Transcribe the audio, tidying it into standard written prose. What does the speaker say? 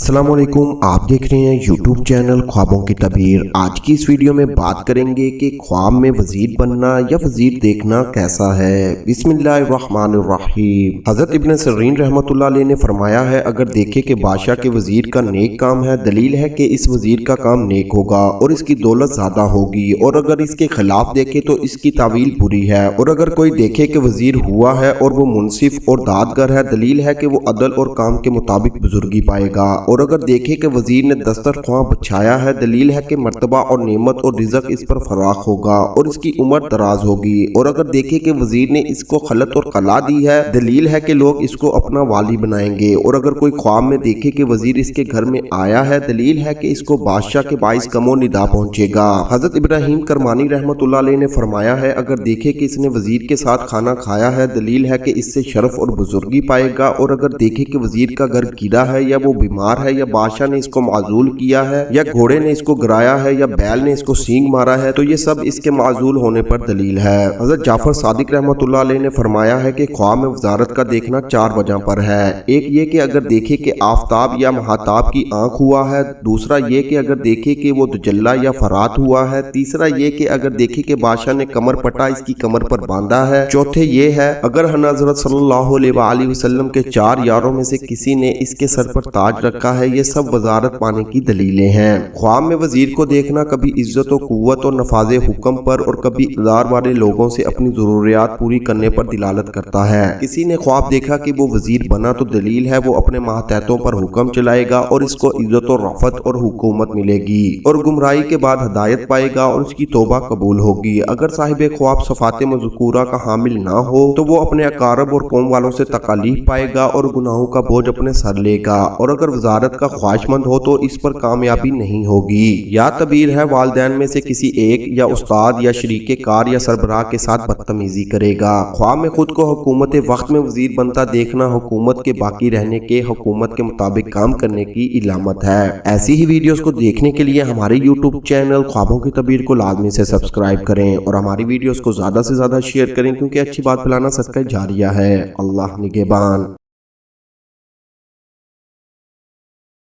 अस्सलाम वालेकुम, आप देख रहे हैं यूट्यूब चैनल ख्वाबों की तबीर। आज की इस वीडियो में बात करेंगे कि ख्वाब में वजीर बनना या वजीर देखना कैसा है। बिस्मिल्लाहिर्रहमानिर्रहीम। हजरत इब्न सिरीन रहमतुल्लाह अलैह ने फरमाया है, अगर देखे कि बादशाह के वजीर का नेक काम है, दलील है कि इस वजीर का काम नेक होगा और इसकी दौलत ज्यादा होगी, और अगर इसके खिलाफ देखे तो इसकी तावील बुरी है। और अगर कोई देखे कि वजीर हुआ है और वो मुनसिफ और दादगर है, दलील है कि वो अदल और काम के मुताबिक बुजुर्गी पाएगा। और अगर देखे कि वजीर ने दस्तरख्वां बिछाया है, दलील है कि मर्तबा और नेमत और रिज़्क इस पर फराख होगा और इसकी उम्र दराज होगी। और अगर देखे कि वजीर ने इसको खलत और कला दी है, दलील है कि लोग इसको अपना वाली बनाएंगे। और अगर कोई ख्वाब में देखे कि वजीर इसके घर में आया है, दलील है कि इसको बादशाह के बाइस कमो निदा पहुंचेगा। हजरत इब्राहिम करमानी रहमतुल्लाह अलैह ने फरमाया है, अगर देखे कि इसने वजीर के साथ खाना खाया है, दलील है कि इससे शरफ और बुजुर्गी पाएगा। और अगर देखे कि वजीर का घर गिरा है या वो बीमार है या बादशाह ने इसको माजूल किया है या घोड़े ने इसको गिराया है या बैल ने इसको सींग मारा है, तो ये सब इसके माजूल होने पर दलील है। हजरत जाफर सादिक रहमतुल्लाह अलैह ने फरमाया है कि ख्वाब में वजारत का देखना 4 वजह पर है। एक ये कि अगर देखे कि आफ्ताब या महाताब की आंख हुआ है, दूसरा ये कि अगर देखे कि वो दुजल्ला या फरात हुआ है, तीसरा ये कि अगर देखे कि बादशाह ने कमर पटा इसकी कमर पर बांधा है, चौथे ये है अगर हज़रत सल्लल्लाहु अलैहि वसल्लम के 4 यारों में से किसी ने इसके सर पर ताज रखा है। ये सब वजारत पाने की दलीलें हैं। ख्वाब में वजीर को देखना कभी इज्जत और कुव्वत और नफाजे हुक्म पर और कभी इक़्तिदार वाले लोगों से अपनी जरूरियात पूरी करने पर दिलालत करता है। किसी ने ख्वाब देखा कि वो वजीर बना, तो दलील है वो अपने मातहतों पर हुक्म चलाएगा और इसको इज्जत और रफ़त और हुकूमत मिलेगी और गुमराही के बाद हदायत पाएगा और उसकी तौबा कबूल होगी। अगर साहिब ख्वाब सफ़ाते मज़कूरा का हामिल ना हो, तो वो अपने अकारब और कौम वालों से तकालीफ पाएगा और गुनाहों का बोझ अपने सर लेगा। और अगर वजारत का ख्वाहिशमंद हो तो इस पर कामयाबी नहीं होगी। या तबीर है वालिदैन में से किसी एक या उस्ताद या शरीके कार या सरबराह के साथ बदतमीजी करेगा। ख्वाब में खुद को हुकूमत वक्त में वजीर बनता देखना हुकूमत के बाकी रहने के हुकूमत के मुताबिक काम करने की इलामत है। ऐसी ही वीडियोस को देखने के लिए हमारे यूट्यूब चैनल ख्वाबों की तबीर को लाजमी से सब्सक्राइब करें और हमारी वीडियोस को ज्यादा से ज्यादा शेयर करें, क्योंकि अच्छी बात फैलाना सदका जारिया है। अल्लाह निगहबान।